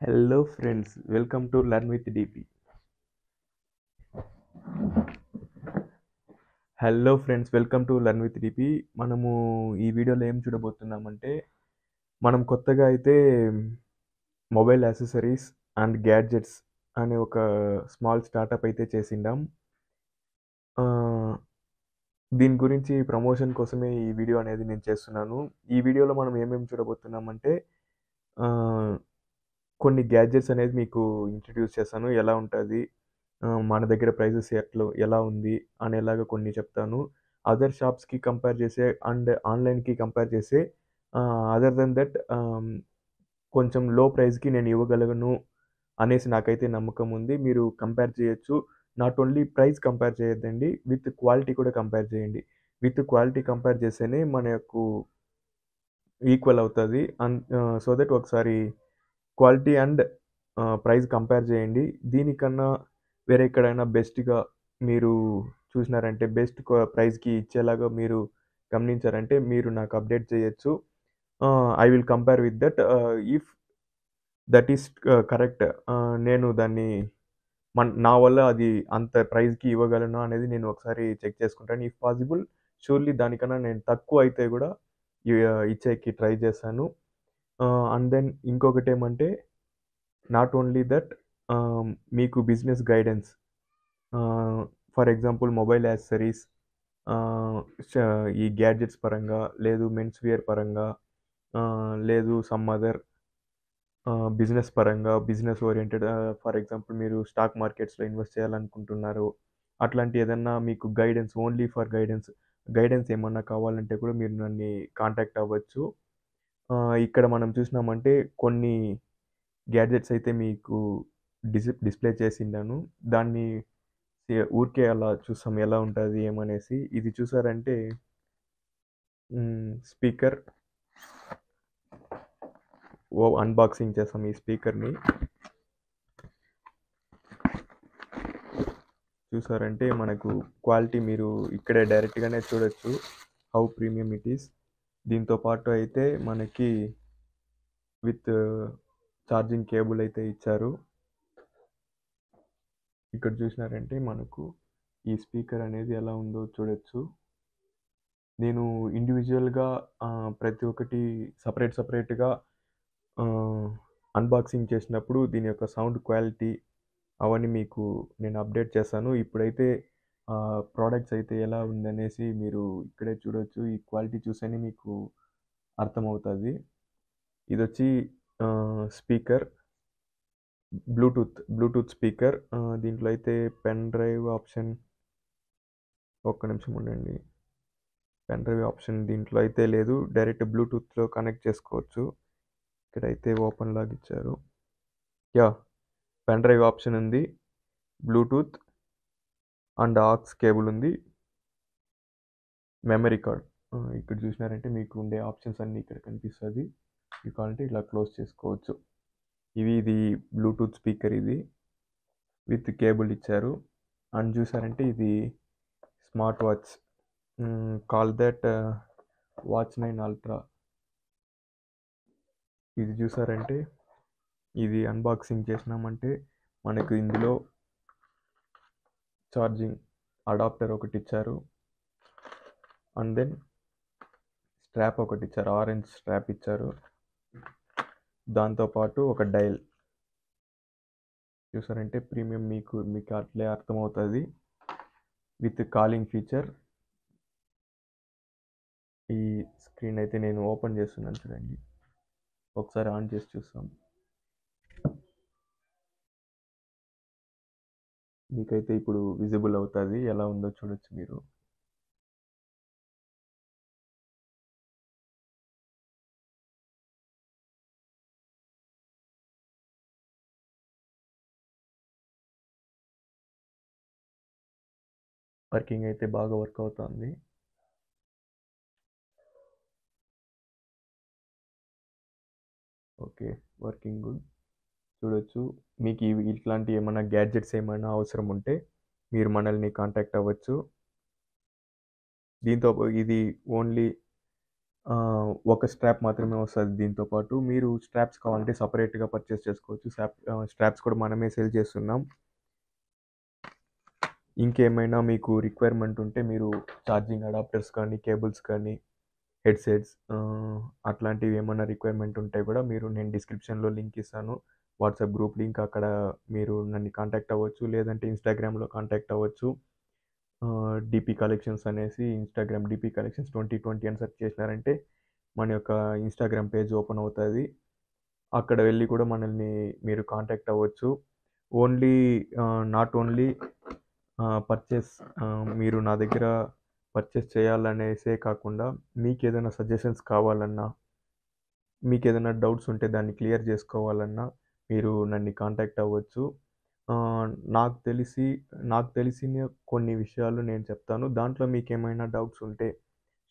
Hello friends, welcome to Learn with DP. Hello friends, welcome to learn with DP. మనము ఈ వీడియోలో ఏం చూడబోతున్నామంటే, మనం కొత్తగా అయితే మొబైల్ యాక్సెసరీస్ అండ్ గ్యాడ్జెట్స్ అనే ఒక స్మాల్ స్టార్టప్ అయితే చేసిండాం. ఆ, దీని గురించి ప్రమోషన్ కోసమే ఈ వీడియో అనేది నేను చేస్తున్నాను. ఈ వీడియోలో మనం ఏమేమి చూడబోతున్నామంటే, ఆ, కొన్ని గ్యాడ్జెట్స్ అనేది మీకు ఇంట్రడ్యూస్ చేస్తాను. ఎలా ఉంటుంది, మన దగ్గర ప్రైజెస్ ఎలా ఉంది అనేలాగా కొన్ని చెప్తాను. అదర్ షాప్స్కి కంపేర్ చేసే అండ్ ఆన్లైన్కి కంపేర్ చేసే అదర్ దెన్ దట్ కొంచెం లో ప్రైస్కి నేను ఇవ్వగలను అనేసి నాకైతే నమ్మకం ఉంది. మీరు కంపేర్ చేయొచ్చు. నాట్ ఓన్లీ ప్రైస్ కంపేర్ చేయొద్దండి, విత్ క్వాలిటీ కూడా కంపేర్ చేయండి. విత్ క్వాలిటీ కంపేర్ చేస్తేనే మనకు ఈక్వల్ అవుతుంది. సో దట్ ఒకసారి క్వాలిటీ అండ్ ప్రైస్ కంపేర్ చేయండి. దీనికన్నా వేరే ఎక్కడైనా బెస్ట్గా మీరు చూసినారంటే, బెస్ట్ ప్రైస్కి ఇచ్చేలాగా మీరు గమనించారంటే మీరు నాకు అప్డేట్ చేయొచ్చు. I will compare with that. If that is correct, నేను దాన్ని నా వల్ల అది అంత ప్రైస్కి ఇవ్వగలను అనేది నేను ఒకసారి చెక్ చేసుకుంటాను. ఇఫ్ పాసిబుల్, షూర్లీ దానికన్నా నేను తక్కువ అయితే కూడా ఇచ్చేకి ట్రై చేస్తాను. అండ్ దెన్ ఇంకొకటి ఏమంటే, నాట్ ఓన్లీ దట్, మీకు business guidance, for example mobile accessories, ఈ గ్యాడ్జెట్స్ పరంగా, లేదు మెన్స్ వేర్ పరంగా, లేదు సమ్ అదర్ బిజినెస్ పరంగా, బిజినెస్ ఓరియంటెడ్, ఫర్ ఎగ్జాంపుల్ మీరు స్టాక్ మార్కెట్స్లో ఇన్వెస్ట్ చేయాలనుకుంటున్నారు. అట్లాంటి ఏదన్నా మీకు గైడెన్స్, ఓన్లీ ఫర్ గైడెన్స్ ఏమన్నా కావాలంటే కూడా మీరు నన్ను కాంటాక్ట్ అవ్వచ్చు. ఇక్కడ మనం చూసినామంటే కొన్ని గ్యాడ్జెట్స్ అయితే మీకు డిస్ప్లే చేసిండాను. దాన్ని ఊరికే అలా చూస్తాం ఎలా ఉంటుంది ఏమనేసి. ఇది చూసారంటే స్పీకర్ అన్బాక్సింగ్ చేస్తాం ఈ స్పీకర్ని. చూసారంటే మనకు క్వాలిటీ మీరు ఇక్కడే డైరెక్ట్గానే చూడొచ్చు, హౌ ప్రీమియం ఇట్ ఈస్. దీంతో పాటు అయితే మనకి విత్ ఛార్జింగ్ కేబుల్ అయితే ఇచ్చారు. ఇక్కడ చూసినారంటే మనకు ఈ స్పీకర్ అనేది ఎలా ఉందో చూడొచ్చు. నేను ఇండివిజువల్గా ప్రతి ఒక్కటి సపరేట్గా అన్బాక్సింగ్ చేసినప్పుడు దీని యొక్క సౌండ్ క్వాలిటీ అవన్నీ మీకు నేను అప్డేట్ చేస్తాను. ఇప్పుడైతే ప్రోడక్ట్స్ అయితే ఎలా ఉందనేసి మీరు ఇక్కడే చూడొచ్చు. ఈ క్వాలిటీ చూస్తేనే మీకు అర్థమవుతుంది. ఇది వచ్చి స్పీకర్, బ్లూటూత్ స్పీకర్. దీంట్లో అయితే పెన్ డ్రైవ్ ఆప్షన్, ఒక్క నిమిషం ఉండండి, పెన్ డ్రైవ్ ఆప్షన్ దీంట్లో అయితే లేదు. డైరెక్ట్ బ్లూటూత్లో కనెక్ట్ చేసుకోవచ్చు. ఇక్కడైతే ఓపెన్ లాగా ఇచ్చారు. పెన్ డ్రైవ్ ఆప్షన్ ఉంది, బ్లూటూత్ అండ్ ఆక్స్ కేబుల్ ఉంది, మెమరీ కార్డ్. ఇక్కడ చూసినారంటే మీకు ఉండే ఆప్షన్స్ అన్నీ ఇక్కడ కనిపిస్తుంది. మీకు కావాలంటే ఇలా క్లోజ్ చేసుకోవచ్చు. ఇది బ్లూటూత్ స్పీకర్, ఇది విత్ కేబుల్ ఇచ్చారు. అండ్ చూసారంటే ఇది smart watch, call that watch 9 ultra. ఇది చూసారంటే, ఇది అన్బాక్సింగ్ చేసినామంటే మనకు ఇందులో ఛార్జింగ్ అడాప్టర్ ఒకటి ఇచ్చారు. అండ్ దెన్ స్ట్రాప్ ఒకటి ఇచ్చారు, ఆరెంజ్ స్ట్రాప్ ఇచ్చారు. దాంతోపాటు ఒక డైల్. చూసారంటే ప్రీమియం, మీకు అట్లే అర్థమవుతుంది. With calling feature. ఈ స్క్రీన్ అయితే నేను ఓపెన్ చేస్తున్నాను చూడండి, ఒకసారి ఆన్ చేసి చూస్తాం. మీకైతే ఇప్పుడు విజిబుల్ అవుతుంది, ఎలా ఉందో చూడొచ్చు మీరు. వర్కింగ్ అయితే బాగా వర్క్ అవుతుంది. Okay, working good. చూడొచ్చు. మీకు ఇట్లాంటి ఏమైనా గ్యాడ్జెట్స్ ఏమైనా అవసరం ఉంటే మీరు మనల్ని కాంటాక్ట్ అవ్వచ్చు. దీంతో ఇది ఓన్లీ ఒక స్ట్రాప్ మాత్రమే వస్తది దీంతో పాటు. మీరు స్ట్రాప్స్ కావాలంటే సెపరేట్‌గా పర్చేస్ చేసుకోవచ్చు. స్ట్రాప్స్ కూడా మనమే సేల్ చేస్తున్నాం. ఇంకేమైనా మీకు రిక్వైర్మెంట్ ఉంటే మీరు ఛార్జింగ్ అడాప్టర్స్ కానీ, కేబుల్స్ కానీ, హెడ్‌సెట్స్ అట్లాంటివి ఏమన్నా రిక్వైర్మెంట్ ఉంటే కూడా నేను డిస్క్రిప్షన్‌లో లింక్ ఇస్తాను. వాట్సాప్ గ్రూప్ లింక్ అక్కడ మీరు నన్ను కాంటాక్ట్ అవ్వచ్చు. లేదంటే ఇన్‌స్టాగ్రామ్‌లో కాంటాక్ట్ అవ్వచ్చు. డీపీ కలెక్షన్స్ అనేసి ఇన్‌స్టాగ్రామ్ డీపీ కలెక్షన్స్ 2020 అని సెర్చ్ చేసినారంటే మన యొక్క ఇన్‌స్టాగ్రామ్ పేజ్ ఓపెన్ అవుతది. అక్కడ వెళ్లి కూడా మనల్ని మీరు కాంటాక్ట్ అవ్వచ్చు. ఓన్లీ నాట్ ఓన్లీ పర్చేస్ మీరు నా దగ్గర పర్చేస్ చేయాలనేసే కాకుండా మీకేదైనా సజెషన్స్ కావాలన్నా, మీకేదైనా డౌట్స్ ఉంటే దాన్ని క్లియర్ చేసుకోవాలన్నా మీరు నన్ను కాంటాక్ట్ అవ్వచ్చు. ఆహ్, నాకు తెలిసి నాకు తెలిసిన కొన్ని విషయాలు నేను చెప్తాను. దాంట్లో మీకేమైనా డౌట్స్ ఉంటే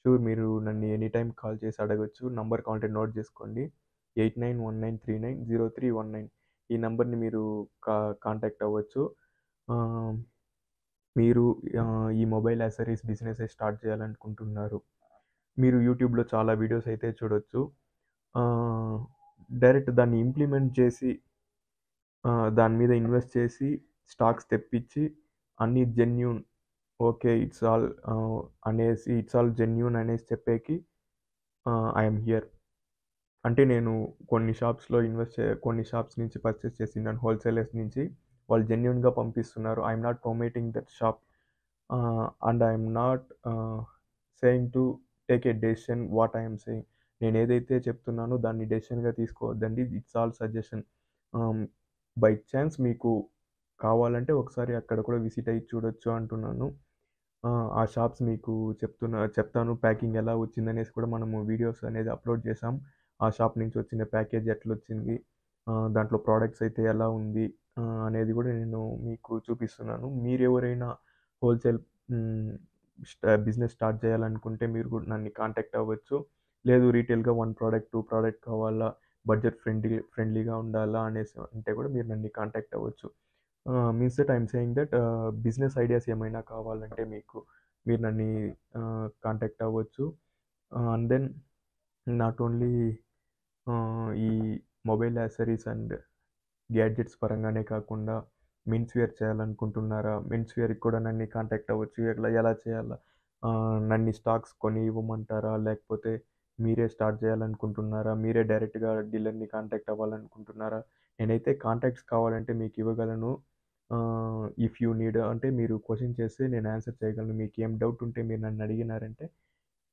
షూర్ మీరు నన్ను ఎనీ టైమ్ కాల్ చేసి అడగొచ్చు. నంబర్ కావాలంటే నోట్ చేసుకోండి. 8919390319 ఈ నంబర్‌ని మీరు కాంటాక్ట్ అవ్వచ్చు. ఆహ్, మీరు ఈ మొబైల్ యాక్సెసరీస్ బిజినెసే స్టార్ట్ చేయాలనుకుంటున్నారు. మీరు యూట్యూబ్‌లో చాలా వీడియోస్ అయితే చూడొచ్చు. ఆహ్, డైరెక్ట్ దాన్ని ఇంప్లిమెంట్ చేసి దాని మీద ఇన్వెస్ట్ చేసి స్టాక్స్ తెప్పించి అన్నీ genuine okay. It's all genuine అనేసి చెప్పేకి ఐ యామ్ హియర్. అంటే నేను కొన్ని షాప్స్ నుంచి పర్చేస్ చేసినాను హోల్‌సేలర్స్ నుంచి. వాళ్ళు జెన్యూన్‌గా పంపిస్తున్నారు. I am not promoting that shop. And I am not saying to take a decision what I am saying. నేనేదైతే చెప్తున్నానో దాన్ని డెసిషన్‌గా తీసుకోవద్దండి. It's all suggestion. Ah, by chance మీకు కావాలంటే ఒకసారి అక్కడ కూడా విజిట్ అయ్యి చూడొచ్చు అంటున్నాను. ఆ షాప్స్ మీకు చెప్తాను ప్యాకింగ్ ఎలా వచ్చిందనేసి కూడా మనము వీడియోస్ అనేది అప్‌లోడ్ చేశాం. ఆ షాప్ నుంచి వచ్చిన ప్యాకేజ్ ఎట్లొచ్చింది, దాంట్లో ప్రొడక్ట్స్ అయితే ఎలా ఉంది అనేది కూడా నేను మీకు చూపిస్తున్నాను. మీరెవరైనా హోల్‌సేల్ హ్మ్, బిజినెస్ స్టార్ట్ చేయాలనుకుంటే మీరు కూడా నన్ను కాంటాక్ట్ అవ్వచ్చు. లేదు రీటైల్‌గా 1 ప్రోడక్ట్, 2 ప్రోడక్ట్ కావాలా, బడ్జెట్ ఫ్రెండ్లీగా ఉండాలా అనేసి అంటే కూడా మీరు నన్ను కాంటాక్ట్ అవ్వచ్చు. Means that I'm saying that business ideas ఏమైనా కావాలంటే మీరు నన్ను కాంటాక్ట్ అవ్వచ్చు. అండ్ దెన్ నాట్ ఓన్లీ ఈ మొబైల్ యాక్సెసరీస్ అండ్ గ్యాడ్జెట్స్ పరంగానే కాకుండా మెన్స్ వేర్ చేయాలనుకుంటున్నారా? మెన్స్ వేర్‌కి కూడా నన్ను కాంటాక్ట్ అవ్వచ్చు. ఎలా చేయాలా? నన్ను స్టాక్స్ కొని ఇవ్వమంటారా? లేకపోతే మీరే స్టార్ట్ చేయాలనుకుంటున్నారా? మీరే డైరెక్ట్‌గా డీలర్‌ని కాంటాక్ట్ అవ్వాలనుకుంటున్నారా? నేనైతే కాంటాక్ట్స్ కావాలంటే మీకు ఇవ్వగలను. ఇఫ్ యూ నీడ్ అంటే మీరు క్వెషన్ చేస్తే నేను ఆన్సర్ చేయగలను. మీకేం డౌట్ ఉంటే మీరు నన్ను అడిగినారంటే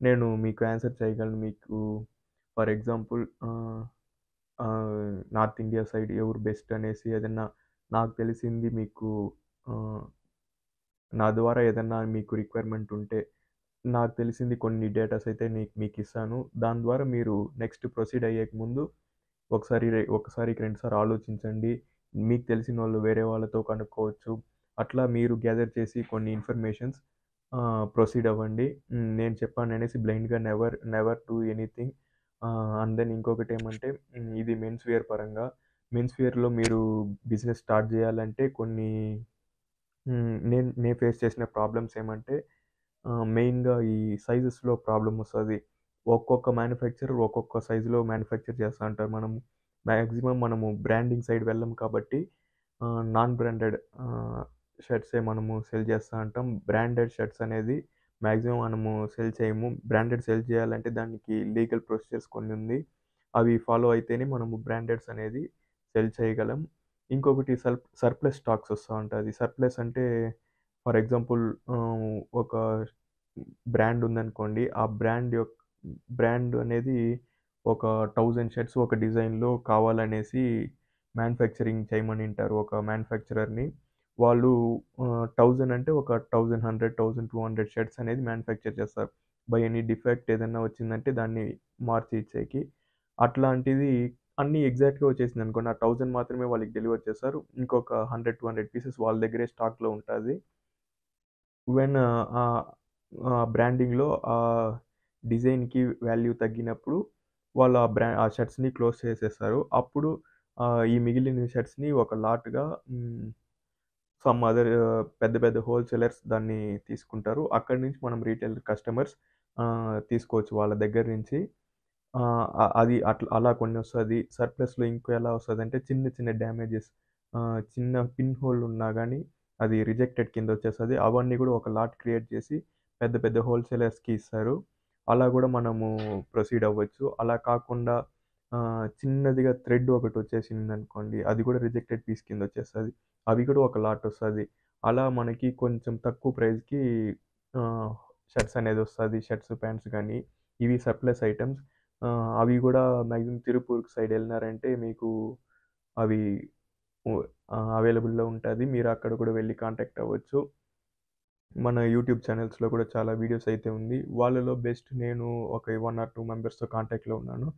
నేను మీకు ఆన్సర్ చేయగలను. మీకు for example north India side ఎవరు బెస్ట్ అనేసి ఏదన్నా నాకు తెలిసింది మీకు ఆహ్, నా ద్వారా ఏదన్నా మీకు రిక్వైర్మెంట్ ఉంటే, నాకు తెలిసింది కొన్ని డేటాస్ అయితే మీకిస్తాను. దాని ద్వారా మీరు నెక్స్ట్ ప్రొసీడ్ అయ్యేకి ముందు ఒకసారికి 2 సార్లు ఆలోచించండి. మీకు తెలిసినోళ్ళు వేరే వాళ్ళతో కనుక్కోవచ్చు. అట్లా మీరు గ్యాదర్ చేసి కొన్ని ఇన్ఫర్మేషన్స్ ప్రొసీడ్ అవ్వండి. నేను చెప్పాననేసి బ్లైండ్‌గా never do anything. And then ఇంకొకటేమంటే ఇది మెన్స్ వేర్ పరంగా. మెన్స్ వేర్‌లో మీరు బిజినెస్ స్టార్ట్ చేయాలంటే కొన్ని నేను ఫేస్ చేసిన ప్రాబ్లమ్స్ ఏమంటే మెయిన్‌గా ఈ సైజెస్‌లో ప్రాబ్లమ్ వస్తది. ఒక్కొక్క మ్యానుఫ్యాక్చరర్ ఒక్కొక్క సైజులో మ్యానుఫ్యాక్చర్ చేస్తా ఉంటారు. మనము బ్రాండింగ్ సైడ్ వెళ్ళం కాబట్టి నాన్ బ్రాండెడ్ షర్ట్సే మనము సెల్ చేస్తా ఉంటాం. బ్రాండెడ్ షర్ట్స్ అనేది మాక్సిమం మనము సెల్ చేయము. బ్రాండెడ్ సెల్ చేయాలంటే దానికి లీగల్ ప్రొసీజర్స్ కొన్ని ఉంది. అవి ఫాలో అయితేనే మనము బ్రాండెడ్స్ అనేది సెల్ చేయగలం. ఇంకొకటి సర్ప్లస్ స్టాక్స్ వస్తా ఉంటది. సర్ప్లస్ అంటే ఫర్ ఎగ్జాంపుల్ ఒక బ్రాండ్ ఉందనుకోండి. ఆ బ్రాండ్ అనేది ఒక 1000 షర్ట్స్ ఒక డిజైన్‌లో కావాలనేసి మ్యానుఫ్యాక్చరింగ్ చేయమనింటారు ఒక మ్యానుఫ్యాక్చరర్‌ని. వాళ్ళు 1000 అంటే ఒక 1100, 1200 షర్ట్స్ అనేది మ్యానుఫ్యాక్చర్ చేస్తారు. బై ఎనీ డిఫెక్ట్ ఏదన్నా వచ్చిందంటే దాన్ని మార్చి ఇచ్చేకి. అట్లాంటిది అన్నీ ఎగ్జాక్ట్‌గా వచ్చేసిందనుకోండి. ఆ 1000 మాత్రమే వాళ్ళకి డెలివర్ చేస్తారు. ఇంకొక 100, 200 పీసెస్ వాళ్ళ దగ్గరే స్టాక్‌లో ఉంటాది. వెన్ ఆహ్, బ్రాండింగ్‌లో డిజైన్‌కి వాల్యూ తగ్గినప్పుడు వాళ్ళు ఆ షర్ట్స్‌ని క్లోజ్ చేసేస్తారు. అప్పుడు ఈ మిగిలిన షర్ట్స్‌ని ఒక లాట్‌గా పెద్ద పెద్ద హోల్‌సేలర్స్ దాన్ని తీసుకుంటారు. అక్కడి నుంచి మనం రీటైల్ కస్టమర్స్ తీసుకోవచ్చు వాళ్ళ దగ్గర నుంచి. అది అలా కొన్నొస్తది. సర్ప్లస్‌లో ఇంకో ఎలా వస్తదంటే చిన్న చిన్న డ్యామేజెస్, చిన్న పిన్ హోల్ ఉన్నా గానీ అది రిజెక్టెడ్ కిందొచ్చేస్తది. అవన్నీ గూడా ఒక లాట్ క్రియేట్ చేసి పెద్ద పెద్ద హోల్‌సేలర్స్‌కి ఇస్తారు. అలా గూడా మనము ప్రొసీడ్ అవ్వచ్చు. అలా కాకుండా చిన్నదిగా థ్రెడ్ ఒకటొచ్చేసిందనుకోండి, అది గూడా రిజెక్టెడ్ పీస్ కిందొచ్చేస్తది. అవి కూడా ఒక లాట్ ఒస్తది. అలా మనకి కొంచెం తక్కువ ప్రైస్‌కి ఆహ్, షర్ట్స్ అనేదొస్తది. షర్ట్స్, ప్యాంట్స్ గానీ ఇవి సర్ప్లస్ ఐటెమ్స్. అవి గూడా మాక్సిమం తిరుపూర్ సైడ్ ఎళ్ళినారంటే మీకు అవి ఉ అవైలబుల్‌లో ఉంటది. మీరక్కడ కూడా వెళ్లి కాంటాక్ట్ అవ్వచ్చు. మన యూట్యూబ్ ఛానెల్స్‌లో కూడా చాలా వీడియోస్ అయితే ఉంది. వాళ్ళలో బెస్ట్ నేను ఒక 1 ఆర్ 2 మెంబర్స్‌తో కాంటాక్ట్‌లో ఉన్నాను.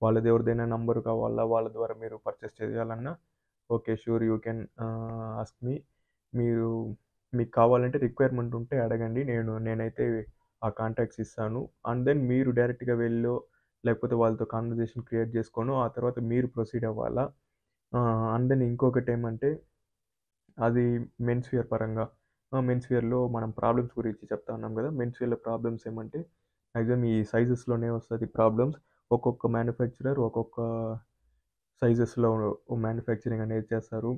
వాళ్ళది ఎవరిదైనా నంబర్ కావాలా, వాళ్ళ ద్వారా మీరు పర్చేస్ చేయాలన్నా okay. Sure you can ask me. మీరు మీకు కావాలంటే రిక్వైర్మెంట్ ఉంటే అడగండి. నేనైతే ఆ కాంటాక్ట్స్ ఇస్తాను. అండ్ దెన్ మీరు డైరెక్ట్‌గా వెళ్ళో, లేకపోతే వాళ్ళతో కన్వర్జేషన్ క్రియేట్ చేసుకోనో, ఆ తర్వాత మీరు ప్రొసీడ్ అవ్వాలా. అండ్ దెన్ ఇంకొకటేమంటే అది మెన్స్ వేర్ పరంగా. మెన్స్ వేర్‌లో మనం ప్రాబ్లమ్స్ గురించి చెప్తా ఉన్నాం గదా! మెన్స్ వేర్‌లో ప్రాబ్లమ్స్ ఏమంటే మాక్సిమం ఈ సైజెస్‌లోనే వస్తది ప్రాబ్లమ్స్. ఒక్కొక్క మ్యానుఫ్యాక్చరర్ ఒక్కొక్క సైజెస్‌లో మ్యానుఫ్యాక్చరింగ్ అనేది చేస్తారు.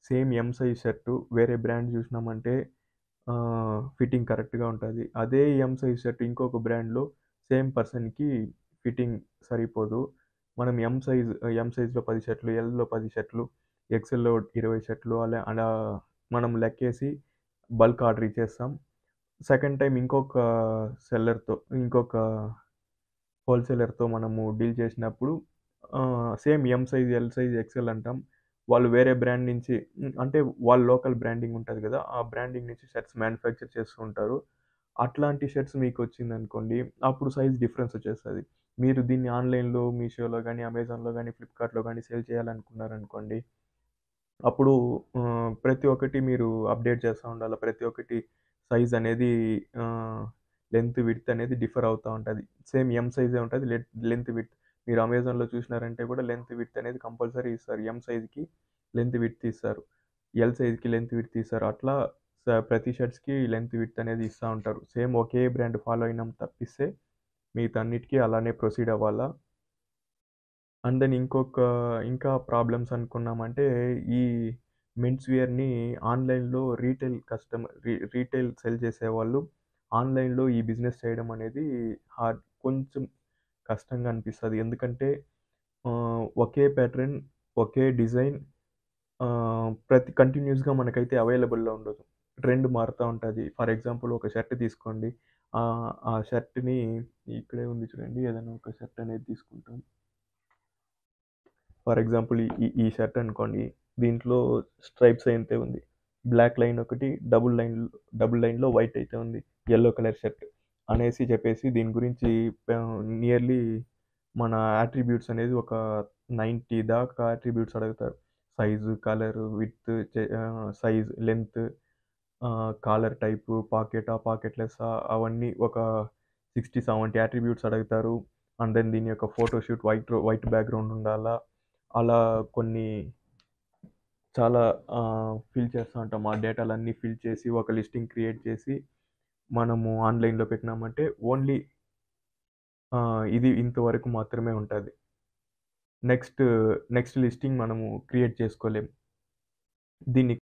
సేమ్ ఎమ్ సైజ్ షర్టు వేరే బ్రాండ్ జూసినామంటే ఫిట్టింగ్ కరెక్ట్‌గా ఉంటది. అదే ఎమ్ సైజ్ షర్ట్ ఇంకొక బ్రాండ్‌లో సేమ్ పర్సన్‌కి ఫిట్టింగ్ సరిపోదు. మనం ఎమ్ సైజ్‌లో 10 షర్టులు, ఎల్‌లో 10 షర్టులు, ఎక్స్‌ఎల్‌లో 20 షర్టులు అలా అలా మనం లెక్కేసి బల్క్ ఆర్డర్ ఇచ్చేస్తాం. సెకండ్ టైమ్ ఇంకొక హోల్‌సేలర్‌తో మనము డీల్ చేసినప్పుడు సేమ్ ఎమ్ సైజ్, ఎల్ సైజ్, ఎక్స్‌ఎల్ అంటాం. వాళ్ళు వేరే బ్రాండ్ నుంచి అంటే వాళ్ళ లోకల్ బ్రాండింగ్ ఉంటది గదా! ఆ బ్రాండింగ్ నుంచి షర్ట్స్ మ్యానుఫ్యాక్చర్ చేస్తూ ఉంటారు. అట్లాంటి షర్ట్స్ మీకొచ్చిందనుకోండి, అప్పుడు సైజ్ డిఫరెన్స్ వచ్చేస్తది. మీరు దీన్ని ఆన్‌లైన్‌లో మీషోలో గాని, అమెజాన్‌లో గాని, ఫ్లిప్‌కార్ట్‌లో గాని సేల్ చేయాలనుకున్నారనుకోండి, అప్పుడు ప్రతి ఒక్కటి మీరు అప్‌డేట్ చేస్తా ఉండాల. ప్రతి ఒక్కటి సైజ్ అనేది ఆహ్, లెంత్, విడ్త్ అనేది డిఫర్ అవుతా ఉంటది. సేమ్ ఎమ్ సైజే ఉంటది. లెంత్, విడ్త్ మీరు అమెజాన్‌లో చూసినారంటే కూడా లెంత్, విడ్త్ అనేది కంపల్సరీ ఇస్తారు. ఎమ్ సైజ్‌కి లెంత్, విడ్త్ ఇస్తారు. ఎల్ సైజ్‌కి లెంత్, విడ్త్ ఇస్తారు. అట్లా ప్రతి షర్ట్స్‌కి లెంత్, విడ్త్ అనేది ఇస్తా ఉంటారు. సేమ్ ఒకే బ్రాండ్ ఫాలో అయినాం తప్పిస్తే మిగతా అన్నిటికి అలానే ప్రొసీడ్ అవ్వాలా. అండ్ దెన్ ఇంకా ప్రాబ్లమ్స్ అనుకున్నామంటే, ఈ మెన్స్ వేర్‌ని ఆన్‌లైన్‌లో రీటైల్ సెల్ చేసేవాళ్ళు ఆన్‌లైన్‌లో ఈ బిజినెస్ చేయడం అనేది కొంచెం కష్టంగా అనిపిస్తది. ఎందుకంటే ఒకే ప్యాటర్న్, ఒకే డిజైన్ కంటిన్యూయస్‌గా మనకైతే అవైలబుల్‌లో ఉండదు. ట్రెండ్ మారుతా ఉంటది. ఫర్ ఎగ్జాంపుల్ ఒక షర్ట్ తీసుకోండి. ఆ షర్ట్‌ని ఇక్కడే ఉంది చూడండి. ఏదైనా ఒక షర్ట్ అనేది తీసుకుంటాం. ఫర్ ఎగ్జాంపుల్ ఈ షర్ట్ అనుకోండి. దీంట్లో స్ట్రైప్స్ అయితే ఉంది. బ్లాక్ లైన్ ఒకటి, డబుల్ లైన్‌లో వైట్ అయితే ఉంది. యెల్లో కలర్ షర్ట్ అనేసి చెప్పేసి దీని గురించి నియర్లీ మన అట్రిబ్యూట్స్ అనేది ఒక 90 దాకా అట్రిబ్యూట్స్ అడుగుతారు. Size, colour, size, length, collar type, పాకెట్‌లెస్సా అవన్నీ ఒక 60, 70 అట్రిబ్యూట్స్ అడుగుతారు. అండ్ దెన్ దీని యొక్క ఫోటో షూట్ వైట్ బ్యాక్‌గ్రౌండ్ ఉండాలా. అలా కొన్ని చాలా ఫిల్ చేస్తా ఉంటాం. ఆ డేటాలన్నీ ఫిల్ చేసి ఒక లిస్టింగ్ క్రియేట్ చేసి మనము ఆన్‌లైన్‌లో పెట్టినామంటే ఓన్లీ ఇది ఇంతవరకు మాత్రమే ఉంటది. నెక్స్ట్ నెక్స్ట్ లిస్టింగ్ మనము క్రియేట్ చేసుకోలేం. దీన్ని